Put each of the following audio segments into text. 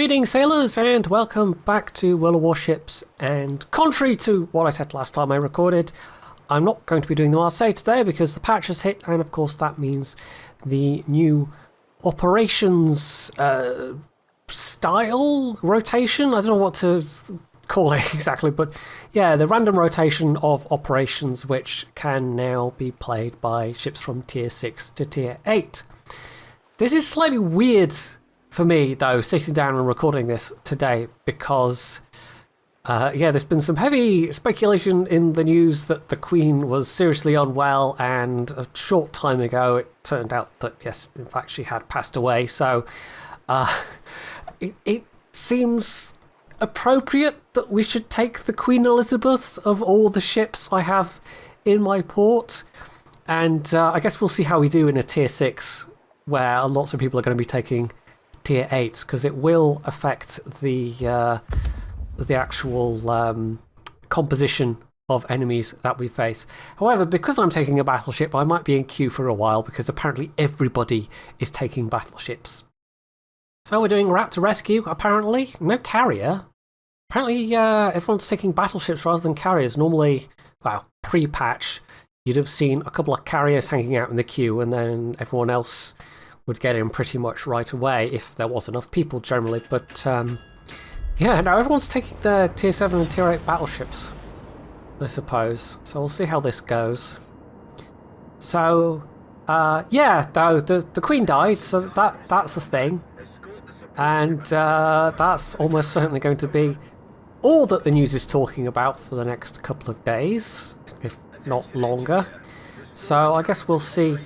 Greetings sailors and welcome back to World of Warships, and contrary to what I said last time I recorded, I'm not going to be doing the Marseille today because the patch has hit, and of course that means the new operations style rotation. I don't know what to call it exactly, but yeah, the random rotation of operations which can now be played by ships from tier 6 to tier 8. This is slightly weird for me, though, sitting down and recording this today because, yeah, there's been some heavy speculation in the news that the Queen was seriously unwell, and a short time ago it turned out that, yes, in fact, she had passed away. So it seems appropriate that we should take the Queen Elizabeth of all the ships I have in my port. And I guess we'll see how we do in a tier 6, where lots of people are going to be taking tier 8s, because it will affect the actual composition of enemies that we face. However, because I'm taking a battleship, I might be in queue for a while, because apparently everybody is taking battleships. So we're doing Raptor Rescue, apparently. No carrier. Apparently everyone's taking battleships rather than carriers. Normally, well, pre-patch, you'd have seen a couple of carriers hanging out in the queue, and then everyone else would get in pretty much right away if there was enough people generally. But yeah, no, everyone's taking the tier 7 and tier 8 battleships, I suppose. So we'll see how this goes. So yeah, though the Queen died, so that's a thing. And that's almost certainly going to be all that the news is talking about for the next couple of days, if not longer. So I guess we'll see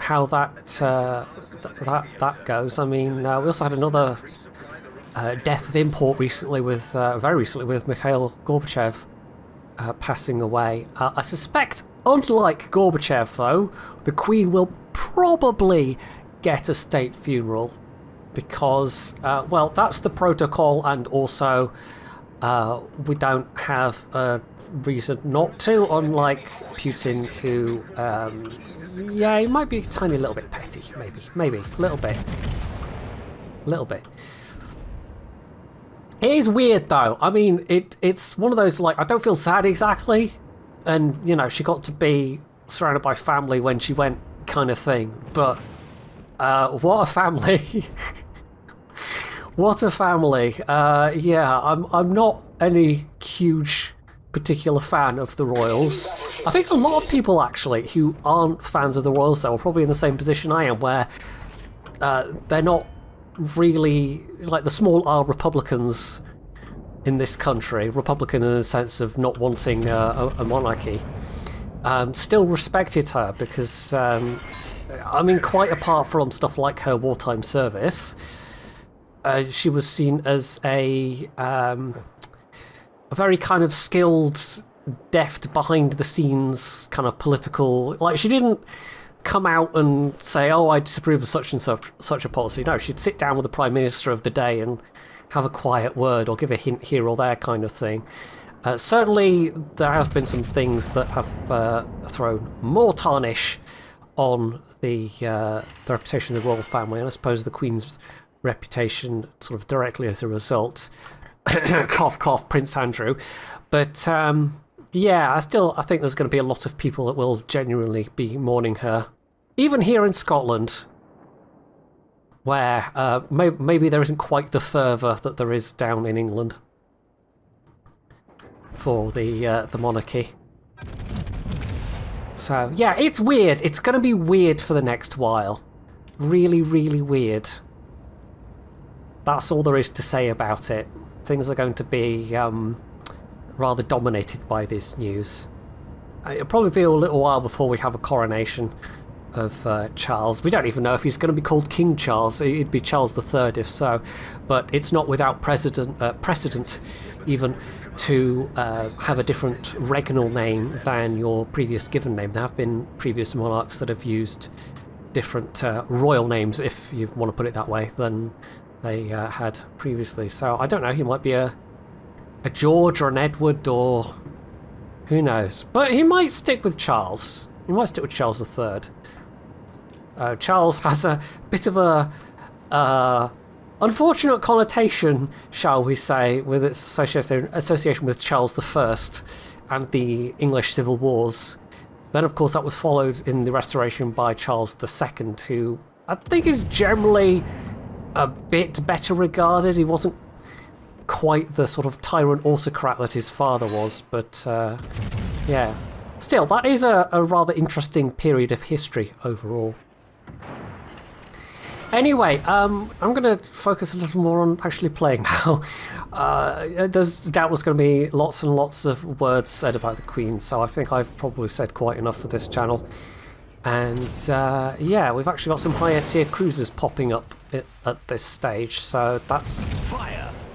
how that goes. I mean, we also had another death of import recently, with very recently, with Mikhail Gorbachev passing away. I suspect, unlike Gorbachev, though, the Queen will probably get a state funeral because, well, that's the protocol, and also we don't have a reason not to, unlike Putin, who yeah, he might be a tiny little bit petty, maybe a little bit. It is weird though. I mean, it's one of those, like, I don't feel sad exactly, and you know, she got to be surrounded by family when she went, kind of thing, but what a family. What a family. Yeah, I'm not any huge particular fan of the royals. I think a lot of people actually who aren't fans of the royals, though, are probably in the same position I am, where they're not really, like, the small R Republicans in this country, Republican in the sense of not wanting a monarchy, still respected her because, I mean, quite apart from stuff like her wartime service, she was seen as a very kind of skilled, deft, behind-the-scenes kind of political... Like, she didn't come out and say, oh, I disapprove of such and such a policy. No, she'd sit down with the Prime Minister of the day and have a quiet word or give a hint here or there kind of thing. Certainly, there have been some things that have thrown more tarnish on the reputation of the royal family, and I suppose the Queen's reputation sort of directly as a result. Cough, cough, Prince Andrew. But yeah, I think there's going to be a lot of people that will genuinely be mourning her. Even here in Scotland, where maybe there isn't quite the fervour that there is down in England for the monarchy. So yeah, it's weird. It's going to be weird for the next while. Really, really weird. That's all there is to say about it. Things are going to be rather dominated by this news. It'll probably be a little while before we have a coronation of Charles. We don't even know if he's going to be called King Charles. It'd be Charles III if so, but it's not without precedent even to have a different regnal name than your previous given name. There have been previous monarchs that have used different royal names, if you want to put it that way, than they had previously. So I don't know, he might be a George or an Edward, or who knows. But he might stick with Charles. He might stick with Charles III. Charles has a bit of a unfortunate connotation, shall we say, with its association with Charles I and the English Civil Wars. Then, of course, that was followed in the Restoration by Charles II, who I think is generally a bit better regarded. He wasn't quite the sort of tyrant autocrat that his father was, but yeah. Still, that is a rather interesting period of history overall. Anyway, I'm going to focus a little more on actually playing now. There's doubtless going to be lots and lots of words said about the Queen, so I think I've probably said quite enough for this channel. And yeah, we've actually got some higher tier cruisers popping up at this stage, so that's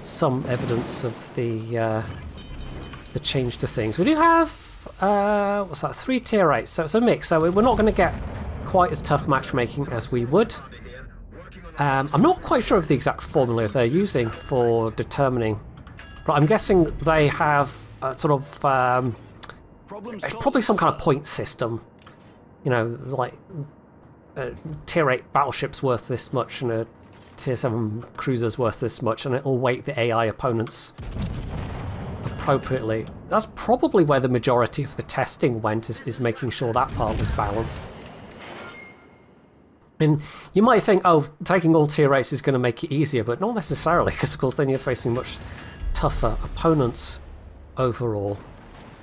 some evidence of the change to things. We do have, what's that, 3 tier 8, so it's a mix, so we're not going to get quite as tough matchmaking as we would. I'm not quite sure of the exact formula they're using for determining, but I'm guessing they have a sort of probably some kind of point system. You know, like tier 8 battleship's worth this much and a tier 7 cruiser's worth this much, and it'll weight the AI opponents appropriately. That's probably where the majority of the testing went, is making sure that part was balanced. And you might think, oh, taking all tier 8s is going to make it easier, but not necessarily, because of course then you're facing much tougher opponents overall.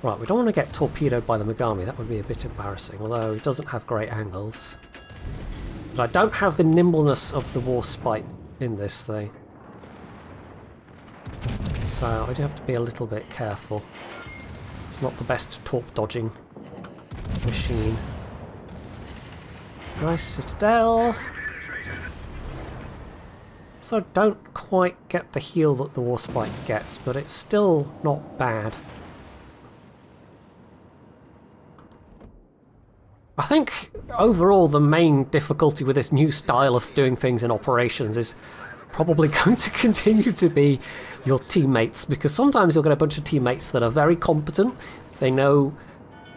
Right, we don't want to get torpedoed by the Megami, that would be a bit embarrassing, although it doesn't have great angles. But I don't have the nimbleness of the Warspite in this thing. So I do have to be a little bit careful. It's not the best torp dodging machine. Nice citadel. So I don't quite get the heal that the Warspite gets, but it's still not bad. I think overall the main difficulty with this new style of doing things in operations is probably going to continue to be your teammates, because sometimes you'll get a bunch of teammates that are very competent. They know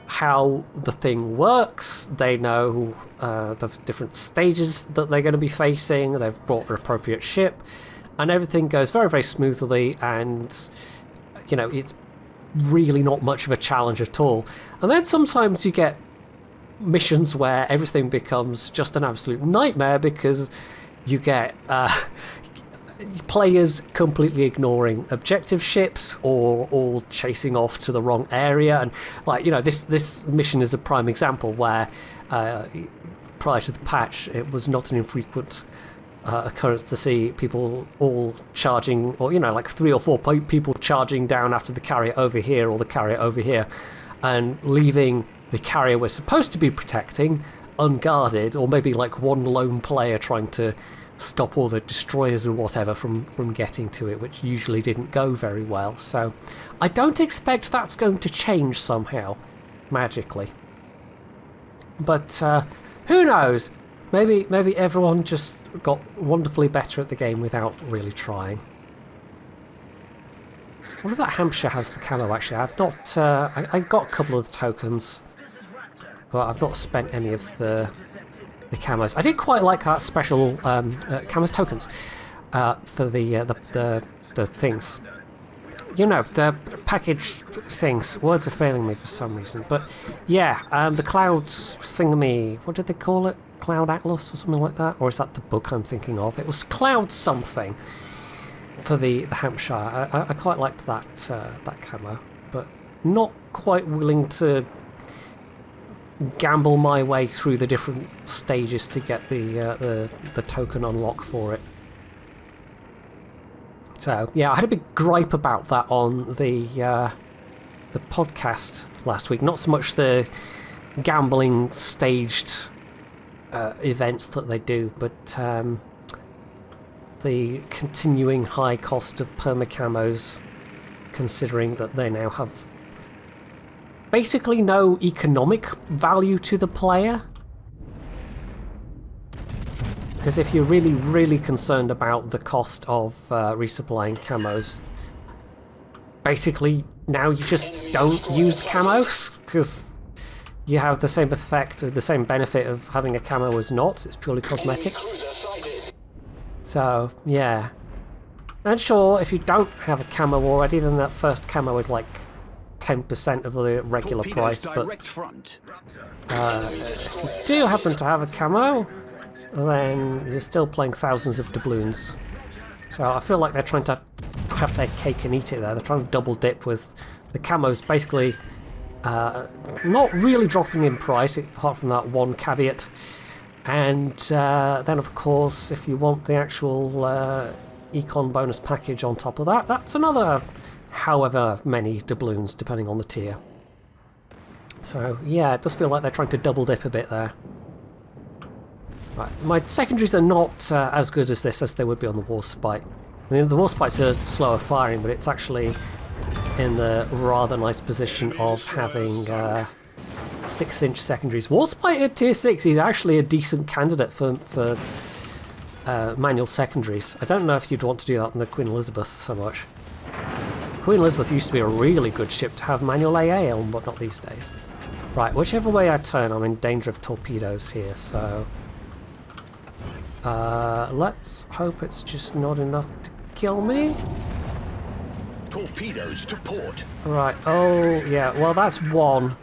how the thing works, they know the different stages that they're going to be facing, they've brought their appropriate ship, and everything goes very, very smoothly, and you know, it's really not much of a challenge at all. And then sometimes you get missions where everything becomes just an absolute nightmare, because you get players completely ignoring objective ships or all chasing off to the wrong area. And like, you know, this mission is a prime example where prior to the patch it was not an infrequent occurrence to see people all charging, or you know, like 3 or 4 people charging down after the carrier over here or the carrier over here, and leaving the carrier we're supposed to be protecting unguarded, or maybe like one lone player trying to stop all the destroyers or whatever from getting to it, which usually didn't go very well. So I don't expect that's going to change somehow magically, but who knows, maybe everyone just got wonderfully better at the game without really trying. I wonder if that Hampshire has the camo. Actually, I've not I got a couple of the tokens, but I've not spent any of the camos. I did quite like that special camos tokens for the things. You know, the package things. Words are failing me for some reason, but yeah, the clouds thingamy. What did they call it? Cloud Atlas or something like that? Or is that the book I'm thinking of? It was Cloud something for the Hampshire. I quite liked that that camo, but not quite willing to gamble my way through the different stages to get the token unlock for it. So yeah, I had a big gripe about that on the podcast last week. Not so much the gambling staged events that they do, but the continuing high cost of permacamos, considering that they now have basically no economic value to the player. Because if you're really, really concerned about the cost of resupplying camos, basically now you just don't use camos, because you have the same effect or the same benefit of having a camo as not. It's purely cosmetic. So, yeah. And sure, if you don't have a camo already, then that first camo is like 10% of the regular price, but if you do happen to have a camo, then you're still playing thousands of doubloons. So I feel like they're trying to have their cake and eat it there. They're trying to double dip with the camos, basically not really dropping in price, apart from that one caveat. And then, of course, if you want the actual econ bonus package on top of that, that's another however many doubloons, depending on the tier. So, yeah, it does feel like they're trying to double dip a bit there. Right, my secondaries are not as good as this as they would be on the Warspite. I mean, the Warspite's are slower firing, but it's actually in the rather nice position of having 6-inch secondaries. Warspite at tier 6 is actually a decent candidate for manual secondaries. I don't know if you'd want to do that on the Queen Elizabeth so much. Queen Elizabeth used to be a really good ship to have manual AA on, but not these days. Right, whichever way I turn, I'm in danger of torpedoes here, so... let's hope it's just not enough to kill me. Torpedoes to port. Right, oh, yeah, well that's one.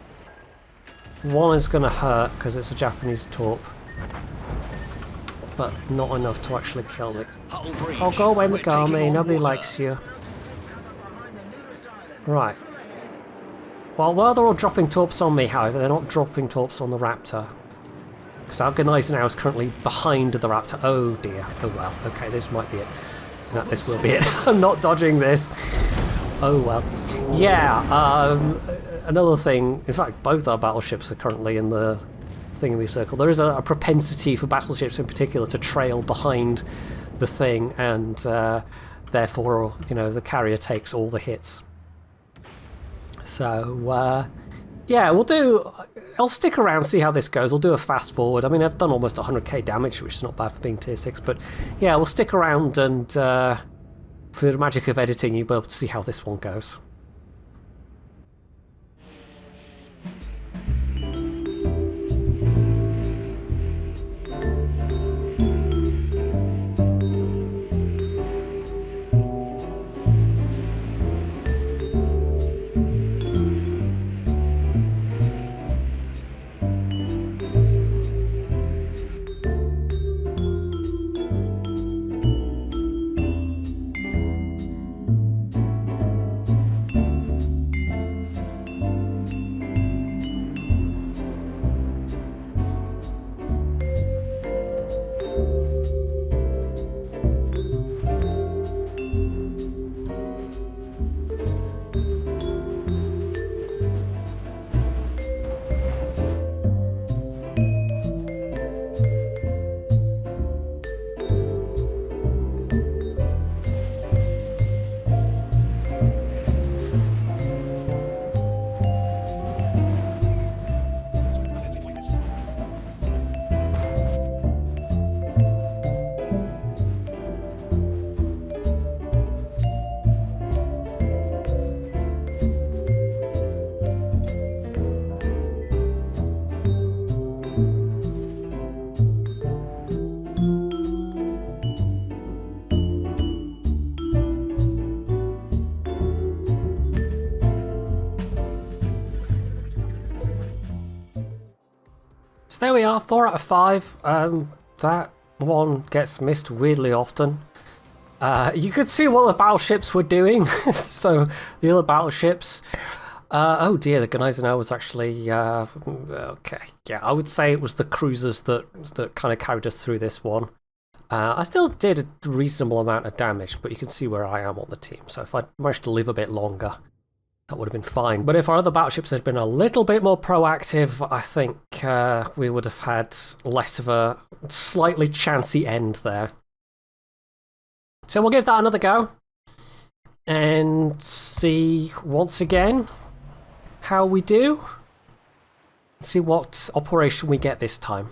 One is going to hurt, because it's a Japanese torp. But not enough to actually kill me. Oh, go away, Megami, nobody likes you. Right. Well, while they're all dropping torps on me, however, they're not dropping torps on the Raptor. Because Eisenhower is currently behind the Raptor. Oh dear. Oh well. Okay, this might be it. No, this will be it. I'm not dodging this. Oh well. Yeah, another thing, in fact, both our battleships are currently in the thingammy circle. There is a propensity for battleships in particular to trail behind the thing, and therefore, you know, the carrier takes all the hits. So, yeah, I'll stick around, see how this goes. We'll do a fast forward. I mean, I've done almost 100k damage, which is not bad for being tier 6, but yeah, we'll stick around and for the magic of editing, you'll be able to see how this one goes. So there we are, 4 out of 5. That one gets missed weirdly often. You could see what the battleships were doing. So the other battleships... oh dear, the Gneisenau was actually... okay, yeah, I would say it was the cruisers that kind of carried us through this one. I still did a reasonable amount of damage, but you can see where I am on the team. So if I managed to live a bit longer, that would have been fine. But if our other battleships had been a little bit more proactive, I think we would have had less of a slightly chancy end there. So we'll give that another go and see once again how we do. See what operation we get this time.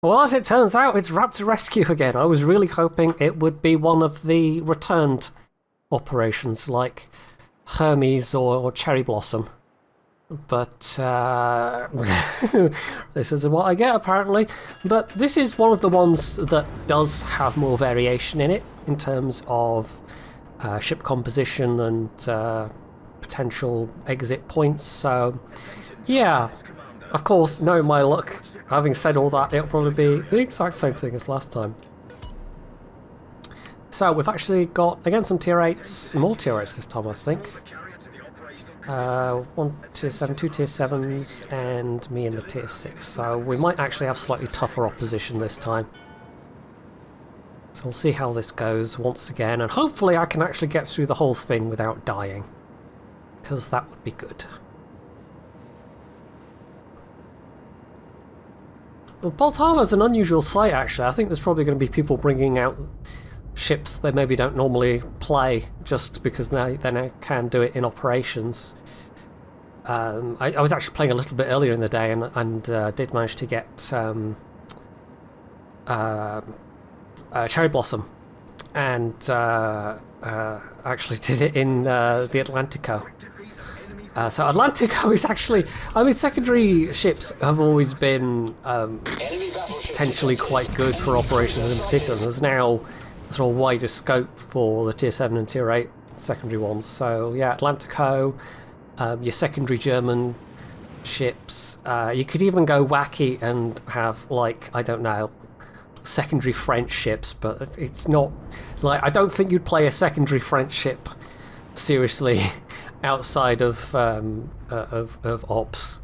Well, as it turns out, it's Raptor Rescue again. I was really hoping it would be one of the returned operations like Hermes or Cherry Blossom. But this is what I get apparently. But this is one of the ones that does have more variation in it in terms of ship composition and potential exit points. So yeah, of course, knowing my luck, having said all that, it'll probably be the exact same thing as last time. So we've actually got, again, some tier 8s, more tier 8s this time I think. 1 tier 7, 2 tier 7s, and me in the tier 6. So we might actually have slightly tougher opposition this time. So we'll see how this goes once again, and hopefully I can actually get through the whole thing without dying, because that would be good. Well, Baltala is an unusual site actually. I think there's probably going to be people bringing out ships they maybe don't normally play just because they can do it in operations. I was actually playing a little bit earlier in the day and did manage to get Cherry Blossom, and actually did it in the Atlantico. So Atlantico is actually, I mean, secondary ships have always been potentially quite good for operations in particular. There's now sort of wider scope for the tier 7 and tier 8 secondary ones. So yeah, Atlantico, your secondary German ships. You could even go wacky and have, like, I don't know, secondary French ships, but it's not like, I don't think you'd play a secondary French ship seriously outside of ops,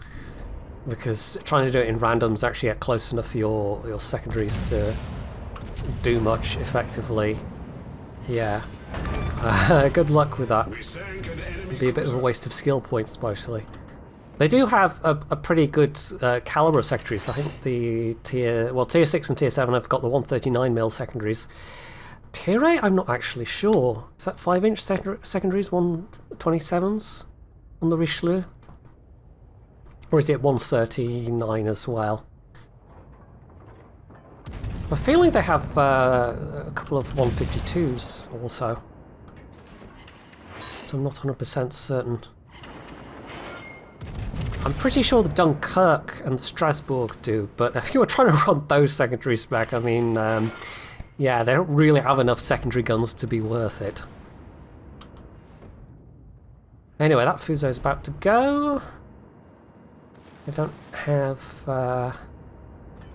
because trying to do it in randoms actually get close enough for your secondaries to do much effectively. Yeah. Good luck with that. It'd be a bit of a waste of skill points mostly. They do have a pretty good caliber of secondaries. I think the tier 6 and tier 7 have got the 139mm secondaries. Tier 8, I'm not actually sure. Is that 5-inch secondaries, 127s on the Richelieu? Or is it 139 as well? I'm feeling they have a couple of 152s also. So I'm not 100% certain. I'm pretty sure the Dunkirk and the Strasbourg do, but if you were trying to run those secondaries back, I mean, yeah, they don't really have enough secondary guns to be worth it. Anyway, that Fuso is about to go. I don't have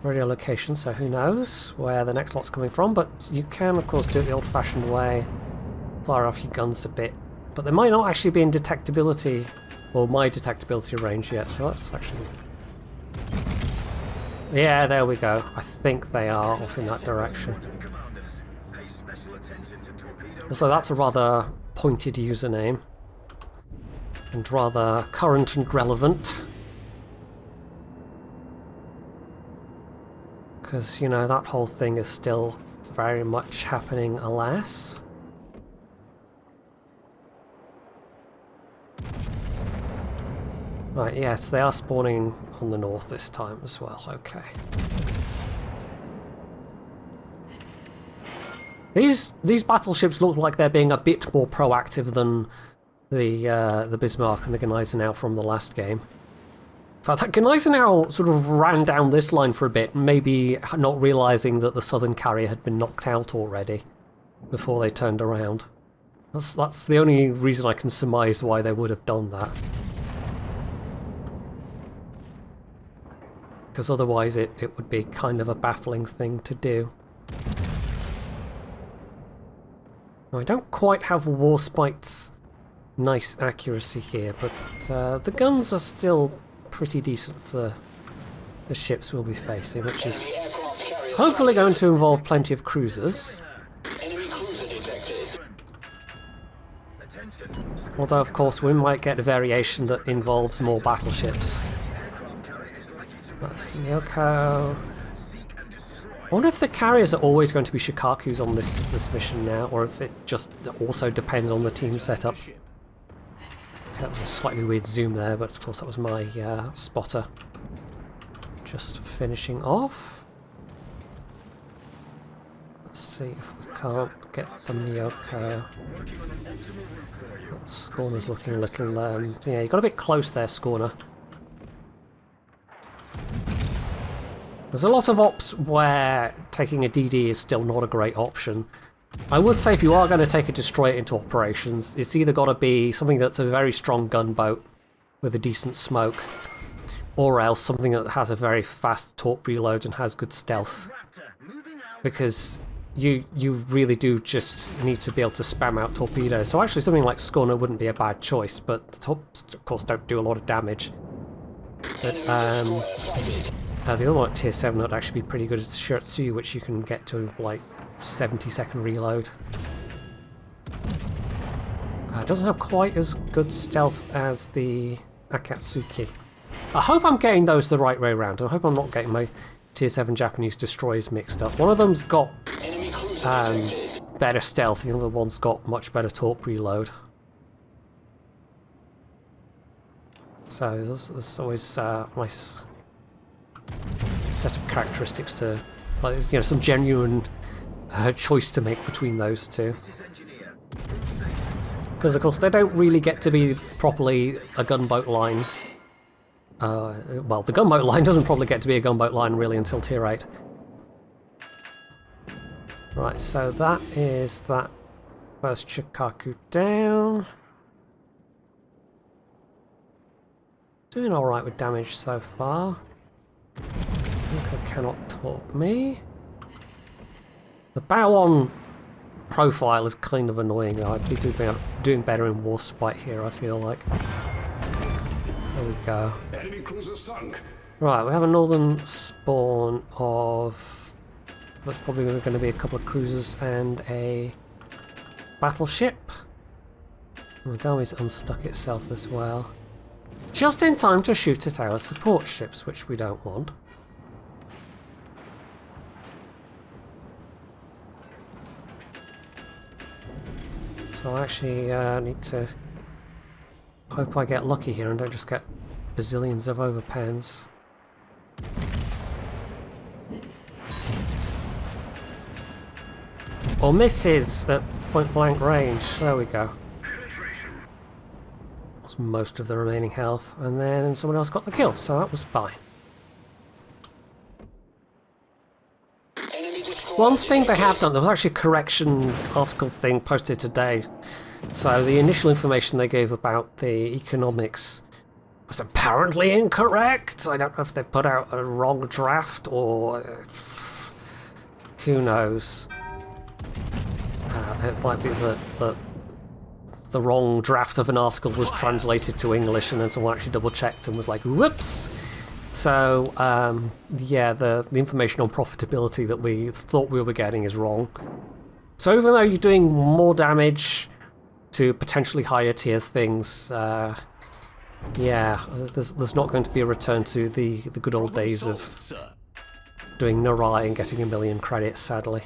radio location, so who knows where the next lot's coming from, but you can, of course, do it the old-fashioned way. Fire off your guns a bit. But they might not actually be in detectability, or my detectability range yet, so that's actually... Yeah, there we go. I think they are off in that direction. Also, that's a rather pointed username, and rather current and relevant. Because, you know, that whole thing is still very much happening, alas. Right, yes, they are spawning on the north this time as well, okay. These battleships look like they're being a bit more proactive than the Bismarck and the Gneisenau from the last game. In fact, that Gneisenau sort of ran down this line for a bit, maybe not realising that the southern carrier had been knocked out already before they turned around. That's the only reason I can surmise why they would have done that. Because otherwise it would be kind of a baffling thing to do. Now, I don't quite have Warspite's nice accuracy here, but the guns are still pretty decent for the ships we'll be facing, which is hopefully going to involve plenty of cruisers. Although, of course, we might get a variation that involves more battleships. That's Yoko. I wonder if the carriers are always going to be Shikakus on this mission now, or if it just also depends on the team setup. That was a slightly weird zoom there, but of course that was my spotter. Just finishing off. Let's see if we can't get the Miyoko. Scorner's looking a little... yeah, you got a bit close there, Scorner. There's a lot of ops where taking a DD is still not a great option. I would say if you are going to take a destroyer into operations, it's either got to be something that's a very strong gunboat with a decent smoke, or else something that has a very fast torp reload and has good stealth. Because you really do just need to be able to spam out torpedoes. So actually something like Scorner wouldn't be a bad choice, but the torps of course don't do a lot of damage. But the other one at tier 7 that would actually be pretty good is Shiratsuyu, which you can get to like 70-second reload. It doesn't have quite as good stealth as the Akatsuki. I hope I'm getting those the right way around. I hope I'm not getting my tier 7 Japanese destroyers mixed up. One of them's got better stealth, the other one's got much better torp reload. So there's always a nice set of characteristics to, like, you know, some genuine choice to make between those two. Because of course they don't really get to be properly a gunboat line. Well, the gunboat line doesn't probably get to be a gunboat line really until tier 8. Right, so that is that first Chikaku down. Doing alright with damage so far. Yoko cannot torp me. The bow on profile is kind of annoying though. I'd be doing better in Warspite here, I feel like. There we go. Enemy cruiser sunk. Right, we have a northern spawn of... That's probably going to be a couple of cruisers and a battleship. Megami's unstuck itself as well. Just in time to shoot at our support ships, which we don't want. So I actually need to hope I get lucky here and don't just get bazillions of overpens. Or misses at point blank range. There we go. That's most of the remaining health, and then someone else got the kill, so that was fine. One thing they have done, there was actually a correction article thing posted today. So the initial information they gave about the economics was apparently incorrect. I don't know if they put out a wrong draft or who knows. It might be that the wrong draft of an article was translated to English and then someone actually double checked and was like, whoops! So, yeah, the information on profitability that we thought we were getting is wrong. So even though you're doing more damage to potentially higher tier things, yeah, there's not going to be a return to the good old days of doing Narai and getting 1 million credits, sadly.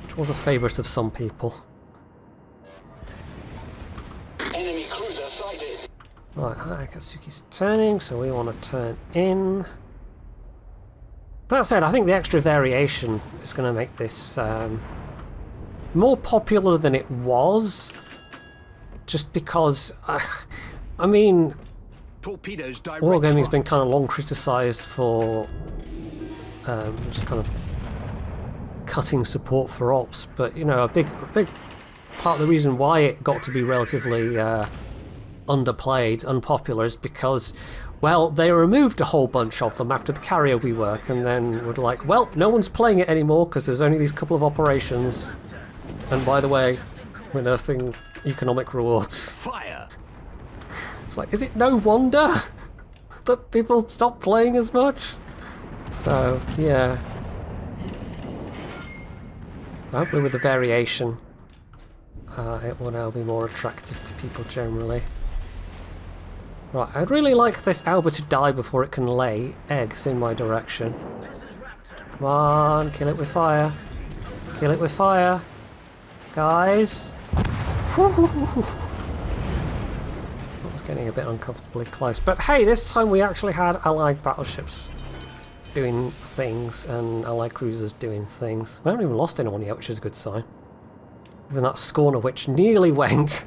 Which was a favourite of some people. Enemy cruiser sighted. Right, Akatsuki's turning, so we want to turn in. That said, I think the extra variation is going to make this more popular than it was. Just because, I mean, Wargaming's been kind of long criticised for just kind of cutting support for ops, but you know, a big part of the reason why it got to be relatively underplayed, unpopular, is because, well, they removed a whole bunch of them after the carrier rework, and then were like, well, no one's playing it anymore because there's only these couple of operations, and by the way, we're nerfing economic rewards. Fire. It's like, is it no wonder that people stop playing as much? So, yeah. Hopefully with the variation, it will now be more attractive to people generally. Right, I'd really like this Alba to die before it can lay eggs in my direction. Come on, kill it with fire. Kill it with fire. Guys. That was getting a bit uncomfortably close. But hey, this time we actually had allied battleships doing things, and Allied cruisers doing things. We haven't even lost anyone yet, which is a good sign. Even that Scorner, which nearly went,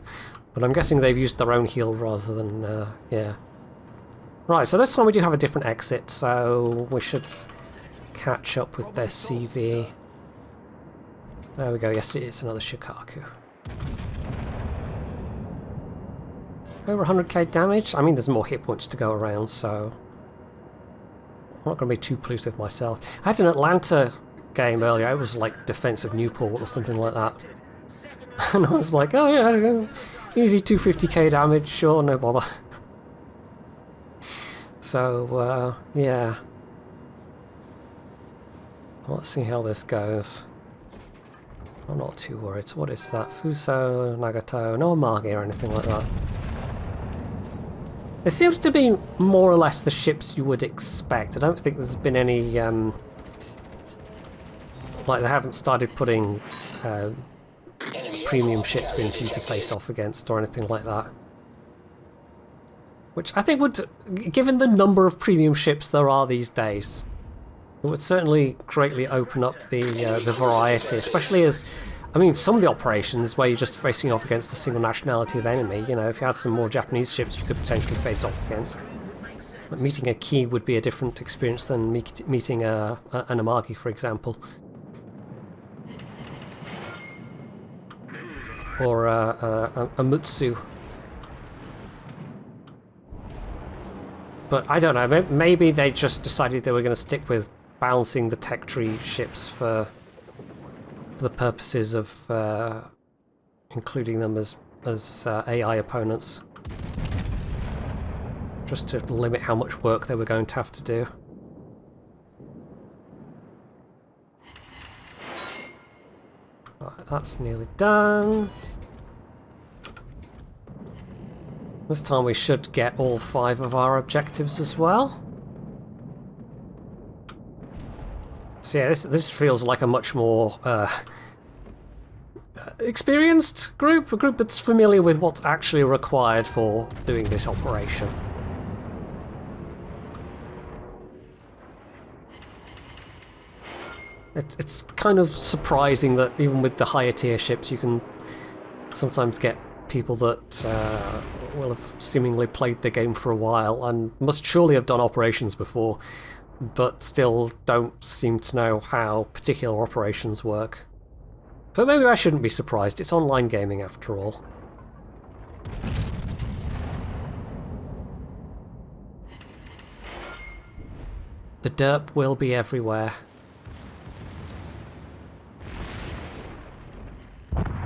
but I'm guessing they've used their own heal rather than, yeah. Right, so this time we do have a different exit, so we should catch up with their CV. There we go, yes it is, another Shikaku. Over 100k damage? I mean, there's more hit points to go around, so I'm not going to be too pleased with myself. I had an Atlanta game earlier, it was like Defensive Newport or something like that. And I was like, oh yeah, easy 250k damage, sure, no bother. So, yeah. Let's see how this goes. I'm not too worried. So what is that? Fuso, Nagato, no Amagi or anything like that. It seems to be more or less the ships you would expect. I don't think there's been any, like they haven't started putting premium ships in for you to face off against or anything like that. Which I think would, given the number of premium ships there are these days, it would certainly greatly open up the variety, especially as, I mean, some of the operations where you're just facing off against a single nationality of enemy, you know, if you had some more Japanese ships you could potentially face off against. But meeting a Key would be a different experience than meeting an Amagi, for example. Or a Mutsu. But I don't know, maybe they just decided they were going to stick with balancing the tech tree ships for the purposes of including them as AI opponents. Just to limit how much work they were going to have to do. Right, that's nearly done. This time we should get all 5 of our objectives as well. So yeah, this feels like a much more experienced group, a group that's familiar with what's actually required for doing this operation. It's kind of surprising that even with the higher tier ships you can sometimes get people that will have seemingly played the game for a while and must surely have done operations before, but still don't seem to know how particular operations work. But maybe I shouldn't be surprised, it's online gaming after all. The derp will be everywhere.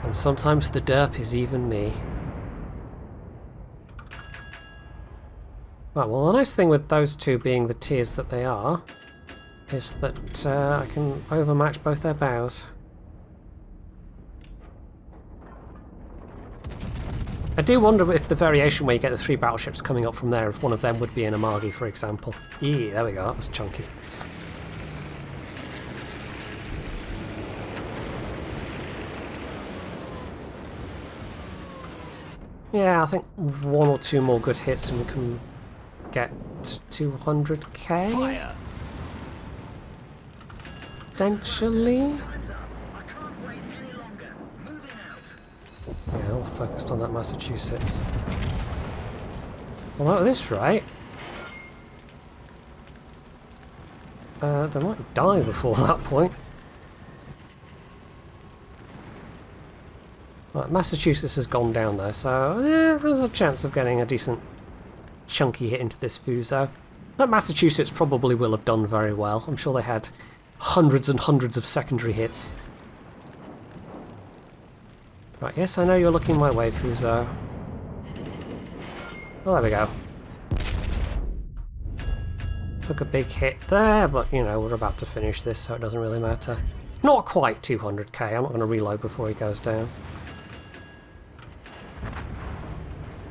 And sometimes the derp is even me. Right, well the nice thing with those two being the tiers that they are is that I can overmatch both their bows. I do wonder if the variation where you get the 3 battleships coming up from there, if one of them would be an Amagi, for example. Yeah, there we go, that was chunky. Yeah, I think 1 or 2 more good hits and we can get to 200k? Fire. Potentially? Yeah, all focused on that Massachusetts. Well, at this rate, they might die before that point. Right, Massachusetts has gone down though, so yeah, there's a chance of getting a decent chunky hit into this Fuso. That Massachusetts probably will have done very well. I'm sure they had hundreds and hundreds of secondary hits. Right, yes, I know you're looking my way, Fuso. Well, there we go. Took a big hit there, but you know, we're about to finish this, so it doesn't really matter. Not quite 200k, I'm not going to reload before he goes down.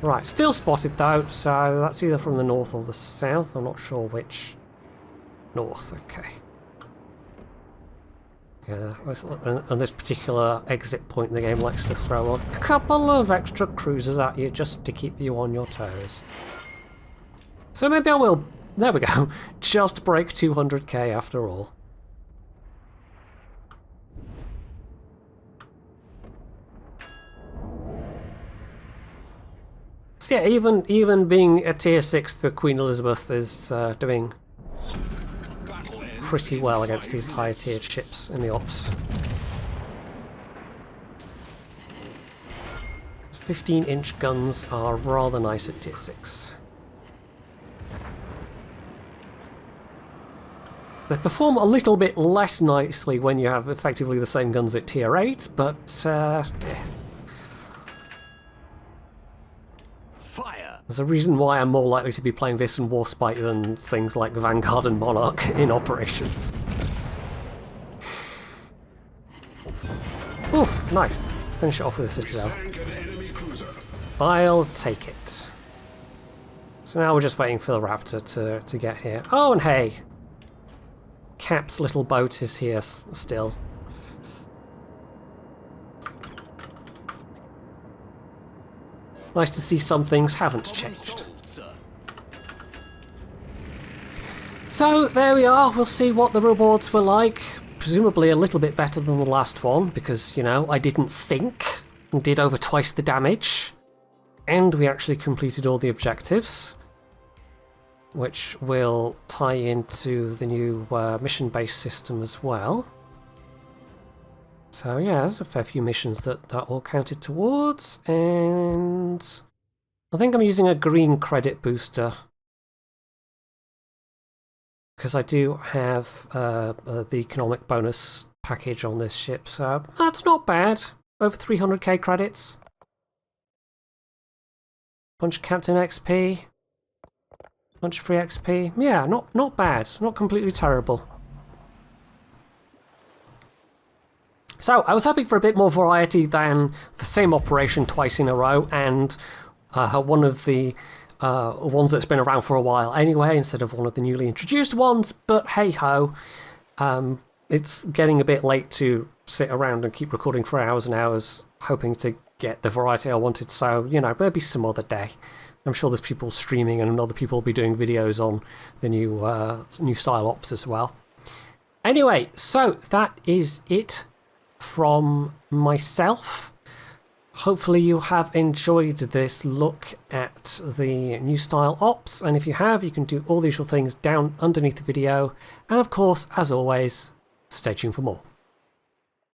Right, still spotted though, so that's either from the north or the south, I'm not sure which. North, okay. Yeah, and this particular exit point in the game likes to throw a couple of extra cruisers at you just to keep you on your toes. So maybe I will There we go. Just break 200k after all. So yeah, even being a tier 6, the Queen Elizabeth is doing pretty well against these higher tiered ships in the ops. 15-inch guns are rather nice at tier 6. They perform a little bit less nicely when you have effectively the same guns at tier 8, but yeah. Fire! There's a reason why I'm more likely to be playing this in Warspite than things like Vanguard and Monarch in operations. Oof, nice. Finish it off with a Citadel. I'll take it. So now we're just waiting for the Raptor to get here. Oh, and hey! Cap's little boat is here still. Nice to see some things haven't changed. So there we are, we'll see what the rewards were like. Presumably a little bit better than the last one, because, you know, I didn't sink and did over twice the damage. And we actually completed all the objectives, which will tie into the new mission-based system as well. So yeah, there's a fair few missions that all counted towards, and I think I'm using a green credit booster because I do have the economic bonus package on this ship, so that's not bad. Over 300k credits. Bunch of Captain XP. Bunch of free XP. Yeah, not bad. Not completely terrible. So, I was hoping for a bit more variety than the same operation twice in a row, and one of the ones that's been around for a while anyway, instead of one of the newly introduced ones, but hey-ho, it's getting a bit late to sit around and keep recording for hours and hours, hoping to get the variety I wanted, so, you know, maybe some other day. I'm sure there's people streaming and other people will be doing videos on the new style ops as well. Anyway, so that is it from myself. Hopefully you have enjoyed this look at the new style ops, and if you have, you can do all the usual things down underneath the video, and of course, as always, stay tuned for more.